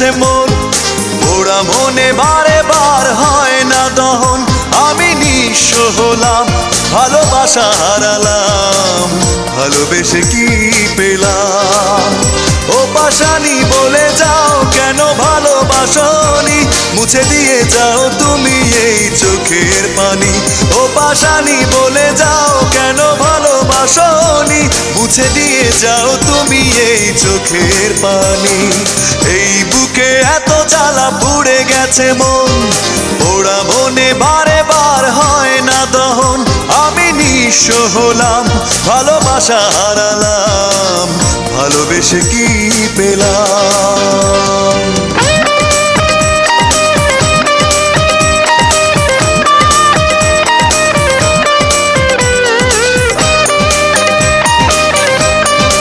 গেছে মন, ওরা মনে বারে বার হয় না দহন। আমি নিঃস্ব হলাম, ভালোবাসা হারালাম, ভালোবেসে কি পেলাম? ও পাশানি বলে যাও কেন ভালোবাসনি, মুছে দিয়ে যাও তুমি এই চোখের পানি। ও পাশানি বলে যাও কেন ভালোবাসনি, মুছে দিয়ে যাও তুমি এই চোখের পানি। এই বুকে এত জ্বালা পুড়ে গেছে মন, ওরা মনে বারে বার হয় না দহন। আমি নিঃস্ব হলাম, ভালোবাসা হারালাম, ভালোবেসে কি